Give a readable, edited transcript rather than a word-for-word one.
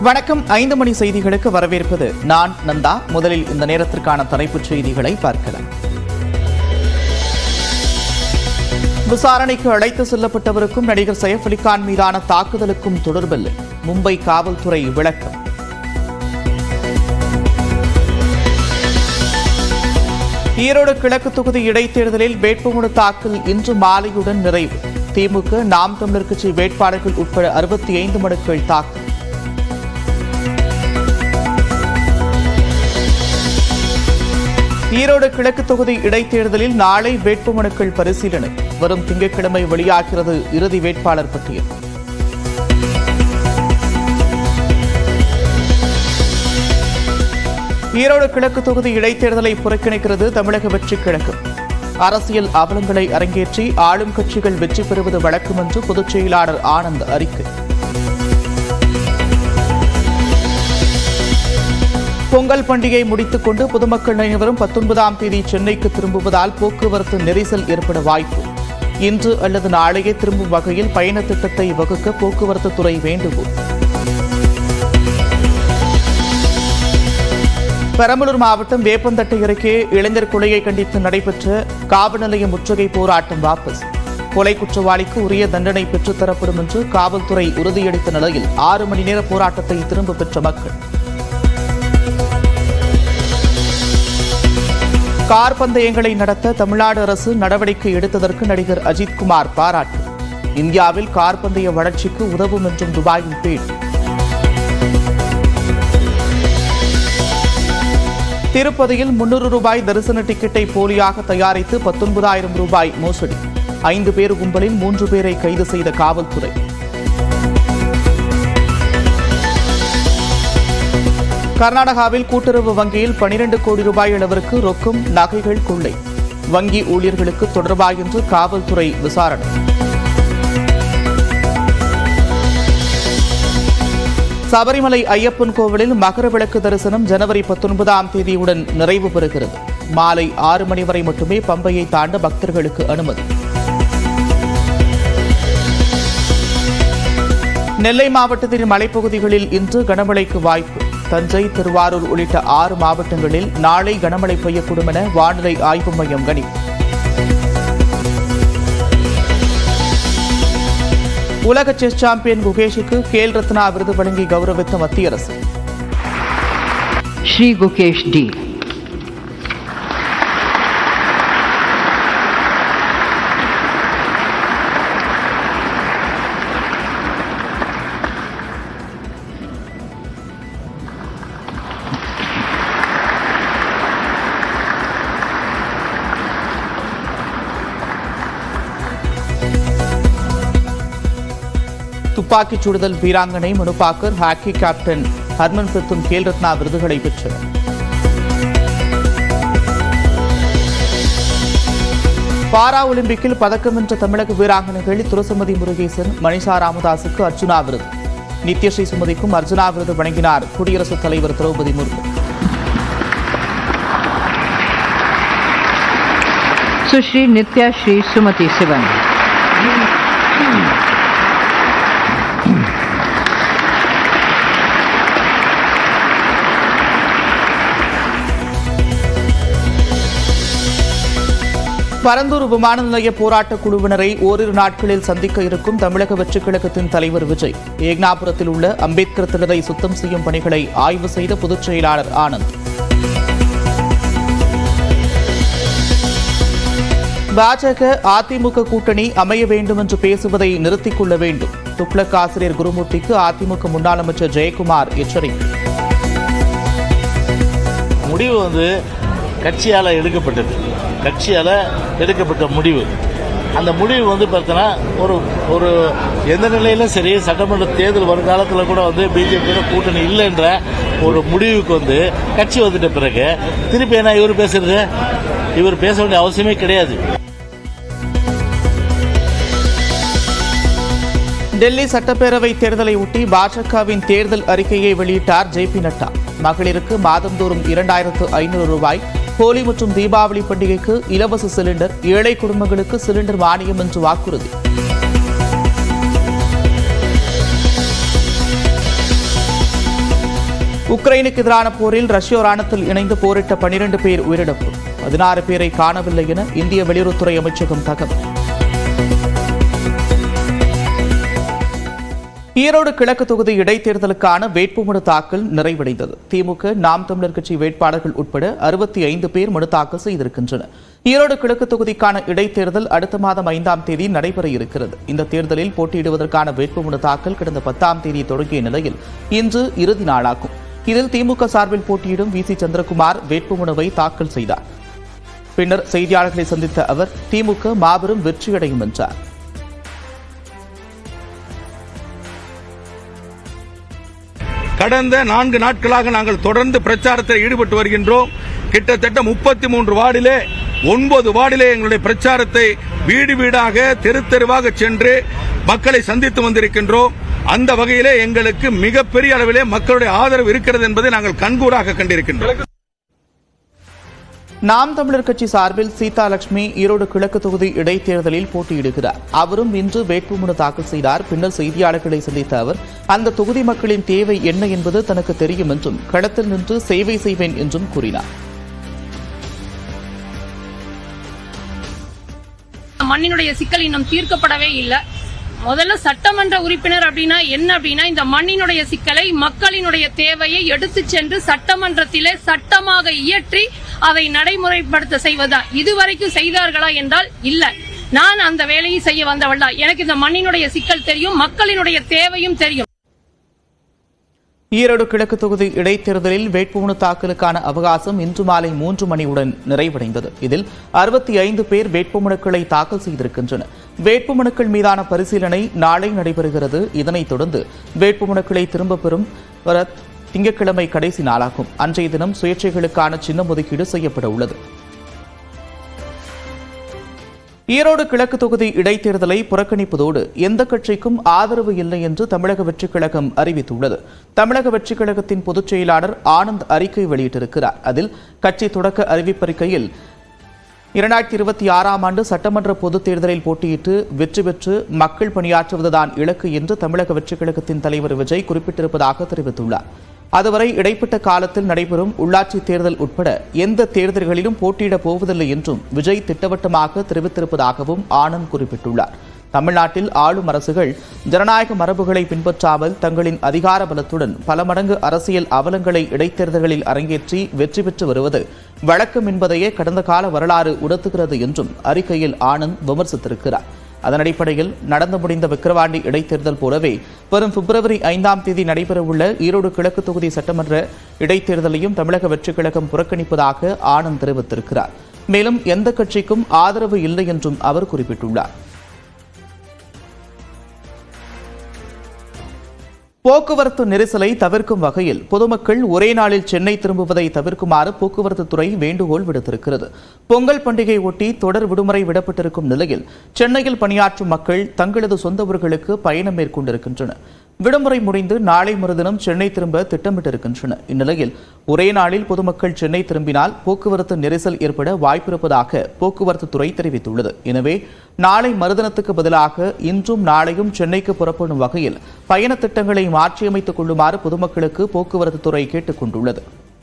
வணக்கம். 5 மணி செய்திகளுக்கு வரவேற்பது நான் நந்தா. முதலில் இந்த நேரத்திற்கான தலைப்புச் செய்திகளை பார்க்கலாம். விசாரணைக்கு அழைத்து செல்லப்பட்டவருக்கும் நடிகர் சைஃப் அலி கான் மீதான தாக்குதலுக்கும் தொடர்பில்லை, மும்பை காவல்துறை விளக்கம். ஈரோடு கிழக்கு தொகுதி இடைத்தேர்தலில் வேட்புமனு தாக்கல் இன்று மாலையுடன் நிறைவு. திமுக, நாம் தமிழர் கட்சி வேட்பாளர்கள் உட்பட 65 மனுக்கள் தாக்கல். ஈரோடு கிழக்கு தொகுதி இடைத்தேர்தலில் நாளை வேட்புமனுக்கள் பரிசீலனை. வரும் திங்கட்கிழமை வெளியாகிறது இறுதி வேட்பாளர் பட்டியல். ஈரோடு கிழக்கு தொகுதி இடைத்தேர்தலை புறக்கணிக்கிறது தமிழக வெற்றிக் கழகம். அரசியல் அவலங்களை அரங்கேற்றி ஆளும் கட்சிகள் வெற்றி பெறுவது வழக்கம் என்று பொதுச் செயலாளர் ஆனந்த் அறிக்கை. பொங்கல் பண்டிகை முடித்துக் கொண்டு பொதுமக்கள் அனைவரும் 19ஆம் தேதி சென்னைக்கு திரும்புவதால் போக்குவரத்து நெரிசல் ஏற்பட வாய்ப்பு. இன்று அல்லது நாளையே திரும்பும் வகையில் பயண திட்டத்தை வகுக்க போக்குவரத்து துறை வேண்டுகோள். பெரம்பலூர் மாவட்டம் வேப்பந்தட்டை அருகே இளைஞர் கொலையை கண்டித்து நடைபெற்ற காவல் நிலைய முற்றுகை போராட்டம் வாபஸ். கொலை குற்றவாளிக்கு உரிய தண்டனை பெற்றுத்தரப்படும் என்று காவல்துறை உறுதியளித்த நிலையில் 6 மணி நேர போராட்டத்தை திரும்ப பெற்ற மக்கள். கார் பந்தயங்களை நடத்த தமிழ்நாடு அரசு நடவடிக்கை எடுத்ததற்கு நடிகர் அஜித்குமார் பாராட்டு. இந்தியாவில் கார் பந்தய வளர்ச்சிக்கு உதவும் என்றும் துபாயில் பேட்டி. திருப்பதியில் 300 ரூபாய் தரிசன டிக்கெட்டை போலியாக தயாரித்து 19,000 ரூபாய் மோசடி. 5 பேர் கும்பலில் 3 பேரை கைது செய்த காவல்துறை. கர்நாடகாவில் கூட்டுறவு வங்கியில் 12 கோடி ரூபாய் அளவிற்கு ரொக்கம், நகைகள் கொள்ளை. வங்கி ஊழியர்களுக்கு தொடர்பா என்று காவல்துறை விசாரணை. சபரிமலை ஐயப்பன் கோவிலில் மகர விளக்கு தரிசனம் ஜனவரி 19ஆம் தேதியுடன் நிறைவு பெறுகிறது. மாலை 6 மணி வரை மட்டுமே பம்பையை தாண்ட பக்தர்களுக்கு அனுமதி. நெல்லை மாவட்டத்தின் மலைப்பகுதிகளில் இன்று கனமழைக்கு வாய்ப்பு. தஞ்சை, திருவாரூர் உள்ளிட்ட 6 மாவட்டங்களில் நாளை கனமழை பெய்யக்கூடும் என வானிலை ஆய்வு மையம் கணிப்பு. உலக செஸ் சாம்பியன் குகேஷுக்கு கேல் ரத்னா விருது வழங்கி கௌரவித்த மத்திய அரசு. ஸ்ரீ குகேஷ் டி. துப்பாக்கிச் சுடுதல் வீராங்கனை மனு பாக்கர், ஹாக்கி கேப்டன் ஹர்மன்பிரீத்தும் கேல் ரத்னா விருதுகளை பெற்றனர். பாரா ஒலிம்பிக்கில் பதக்கம் வென்ற தமிழக வீராங்கனைகள் துரசுமதி முருகேசன், மணிஷா ராமதாசுக்கு அர்ஜுனா விருது. நித்யஸ்ரீ சுமதிக்கும் அர்ஜுனா விருது வழங்கினார் குடியரசுத் தலைவர் திரௌபதி முர்மு. சுஸ்ரீ நித்யஸ்ரீ சுமதி சிவன். பரந்தூர் விமான நிலைய போராட்ட குழுவினரை ஓரிரு நாட்களில் சந்திக்க இருக்கும் தமிழக வெற்றிக் கழகத்தின் தலைவர் விஜய். ஏக்னாபுரத்தில் உள்ள அம்பேத்கர் திடலை சுத்தம் செய்யும் பணிகளை ஆய்வு செய்த பொதுச் செயலாளர் ஆனந்த். பாஜக அதிமுக கூட்டணி அமைய வேண்டும் என்று பேசுவதை நிறுத்திக் கொள்ள வேண்டும். துக்ளக் ஆசிரியர் குருமூர்த்திக்கு அதிமுக முன்னாள் அமைச்சர் ஜெயக்குமார் எச்சரிக்கை. முடிவு கட்சியால் எடுக்கப்பட்ட முடிவு. அந்த முடிவு பார்த்தோன்னா ஒரு எந்த நிலையிலும் சரி, சட்டமன்ற தேர்தல் வருங்காலத்தில் கூட பிஜேபியோட கூட்டணி இல்லைன்ற ஒரு முடிவுக்கு கட்சி வந்துட்ட பிறகு திருப்பி என்ன இவர் பேசுறது? இவர் பேச வேண்டிய அவசியமே கிடையாது. டெல்லி சட்டப்பேரவை தேர்தலை ஒட்டி பாஜகவின் தேர்தல் அறிக்கையை வெளியிட்டார் ஜே.பி. நட்டா. மகளிருக்கு மாதந்தோறும் 2,500 ரூபாய், ஹோலி மற்றும் தீபாவளி பண்டிகைக்கு இலவச சிலிண்டர், ஏழை குடும்பங்களுக்கு சிலிண்டர் மானியம் என்று வாக்குறுதி. உக்ரைனுக்கு எதிரான போரில் ரஷ்ய ராணுவத்தில் இணைந்து போரிட்ட 12 பேர் உயிரிழப்பு, 16 பேரை காணவில்லை என இந்திய வெளியுறவுத்துறை அமைச்சகம் தகவல். ஈரோடு கிழக்கு தொகுதி இடைத்தேர்தலுக்கான வேட்புமனு தாக்கல் நிறைவடைந்தது. திமுக, நாம் தமிழர் கட்சி வேட்பாளர்கள் உட்பட 65 பேர் மனு தாக்கல் செய்திருக்கின்றனர். ஈரோடு கிழக்கு தொகுதிக்கான இடைத்தேர்தல் அடுத்த மாதம் 5ஆம் தேதி நடைபெற இருக்கிறது. இந்த தேர்தலில் போட்டியிடுவதற்கான வேட்புமனு தாக்கல் கடந்த 10ஆம் தேதி தொடங்கிய நிலையில் இன்று இறுதி நாளாகும். இதில் திமுக சார்பில் போட்டியிடும் வி.சி. சந்திரகுமார் வேட்புமனுவை தாக்கல் செய்தார். பின்னர் செய்தியாளர்களை சந்தித்த அவர் திமுக மாபெரும் வெற்றியடையும் என்றார். கடந்த 4 நாட்களாக நாங்கள் தொடர்ந்து பிரச்சாரத்தில் ஈடுபட்டு வருகின்றோம். கிட்டத்தட்ட 33 வார்டிலே 9 வார்டிலே எங்களுடைய பிரச்சாரத்தை வீடு வீடாக தெரு தெருவாக சென்று மக்களை சந்தித்து வந்திருக்கின்றோம். அந்த வகையிலே எங்களுக்கு மிகப்பெரிய அளவிலே மக்களுடைய ஆதரவு இருக்கிறது என்பதை நாங்கள் கண்கூடாக கண்டிருக்கின்றோம். நாம் தமிழர் கட்சி சார்பில் சீதாலட்சுமி ஈரோடு கிழக்கு தொகுதி இடைத்தேர்தலில் போட்டியிடுகிறார். அவரும் இன்று வேட்புமனு தாக்கல் செய்தார். பின்னர் செய்தியாளர்களை சந்தித்த அவர் அந்த தொகுதி மக்களின் தேவை என்ன என்பது தனக்கு தெரியும் என்றும் களத்தில் நின்று சேவை செய்வேன் என்றும் கூறினார். மண்ணினுடைய சிக்கல் இன்னும் தீர்க்கப்படவே இல்லை. முதல்ல சட்டமன்ற உறுப்பினர் அப்படின்னா என்ன அப்படின்னா இந்த மண்ணினுடைய சிக்கலை, மக்களினுடைய தேவையை எடுத்து சென்று சட்டமன்றத்திலே சட்டமாக இயற்றி அதை நடைமுறைப்படுத்த செய்வதுதான். இதுவரைக்கும் செய்தார்களா என்றால் இல்ல. நான் அந்த வேலையை செய்ய வந்தவள் தான். எனக்கு இந்த மண்ணினுடைய சிக்கல் தெரியும், மக்களினுடைய தேவையும் தெரியும். ஈரோடு கிழக்கு தொகுதி இடைத்தேர்தலில் வேட்புமனு தாக்கலுக்கான அவகாசம் இன்று மாலை 3 மணியுடன் நிறைவடைந்தது. இதில் 65 பேர் வேட்புமனுக்களை தாக்கல் செய்திருக்கின்றனர். வேட்புமனுக்கள் மீதான பரிசீலனை நாளை நடைபெறுகிறது. இதனைத் தொடர்ந்து வேட்புமனுக்களை திரும்பப் பெறும் வர திங்கட்கிழமை கடைசி நாளாகும். அன்றைய தினம் சுயேட்சைகளுக்கான சின்னம் ஒதுக்கீடு செய்யப்பட உள்ளது. ஈரோடு கிழக்கு தொகுதி இடைத்தேர்தலை புறக்கணிப்பதோடு எந்த கட்சிக்கும் ஆதரவு இல்லை என்று தமிழக வெற்றிக் கழகம் அறிவித்துள்ளது. தமிழக வெற்றிக் கழகத்தின் பொதுச் செயலாளர் ஆனந்த் அறிக்கை வெளியிட்டிருக்கிறார். அதில் கட்சி தொடக்க அறிவிப்பறிக்கையில் 2026ஆம் ஆண்டு சட்டமன்ற பொதுத் தேர்தலில் போட்டியிட்டு வெற்றி பெற்று மக்கள் பணியாற்றுவதுதான் இலக்கு என்று தமிழக வெற்றிக் கழகத்தின் தலைவர் விஜய் குறிப்பிட்டிருப்பதாக தெரிவித்துள்ளார். அதுவரை இடைப்பட்ட காலத்தில் நடைபெறும் உள்ளாட்சி தேர்தல் உட்பட எந்த தேர்தல்களிலும் போட்டியிடப் போவதில்லை என்றும் விஜய் திட்டவட்டமாக தெரிவித்திருப்பதாகவும் ஆனந்த் குறிப்பிட்டுள்ளார். தமிழ்நாட்டில் ஆளும் அரசுகள் ஜனநாயக மரபுகளை பின்பற்றாமல் தங்களின் அதிகார பலத்துடன் பல மடங்கு அரசியல் அவலங்களை இடைத்தேர்தல்களில் அரங்கேற்றி வெற்றி பெற்று வருவது வழக்கம் என்பதையே கடந்த கால வரலாறு உணர்த்துகிறது என்றும் அறிக்கையில் ஆனந்த் விமர்சித்திருக்கிறார். அதன் அடிப்படையில் நடந்து முடிந்த விக்கிரவாண்டி இடைத்தேர்தல் போலவே வரும் பிப்ரவரி 5ஆம் தேதி நடைபெறவுள்ள ஈரோடு கிழக்கு தொகுதி சட்டமன்ற இடைத்தேர்தலையும் தமிழக வெற்றிக் கழகம் புறக்கணிப்பதாக ஆனந்த் தெரிவித்திருக்கிறார். மேலும் எந்த கட்சிக்கும் ஆதரவு இல்லை என்றும் அவர் குறிப்பிட்டுள்ளார். போக்குவரத்து நெரிசலை தவிர்க்கும் வகையில் பொதுமக்கள் ஒரே நாளில் சென்னை திரும்புவதை தவிர்க்குமாறு போக்குவரத்து துறை வேண்டுகோள் விடுத்திருக்கிறது. பொங்கல் பண்டிகை ஒட்டி தொடர் விடுமுறை விடப்பட்டிருக்கும் நிலையில் சென்னையில் பணியாற்றும் மக்கள் தங்களது சொந்த ஊர்களுக்கு பயணம் மேற்கொண்டிருக்கின்றனர். விடுமுறை முடிந்து நாளை மறுதினம் சென்னை திரும்ப திட்டமிட்டிருக்கின்றனர். இந்நிலையில் ஒரே நாளில் பொதுமக்கள் சென்னை திரும்பினால் போக்குவரத்து நெரிசல் ஏற்பட வாய்ப்பிருப்பதாக போக்குவரத்து துறை தெரிவித்துள்ளது. எனவே நாளை மறுதினத்துக்கு பதிலாக இன்றும் நாளையும் சென்னைக்கு புறப்படும் வகையில் பயண திட்டங்களை மாற்றியமைத்துக் கொள்ளுமாறு பொதுமக்களுக்கு போக்குவரத்து துறை கேட்டுக் கொண்டுள்ளது.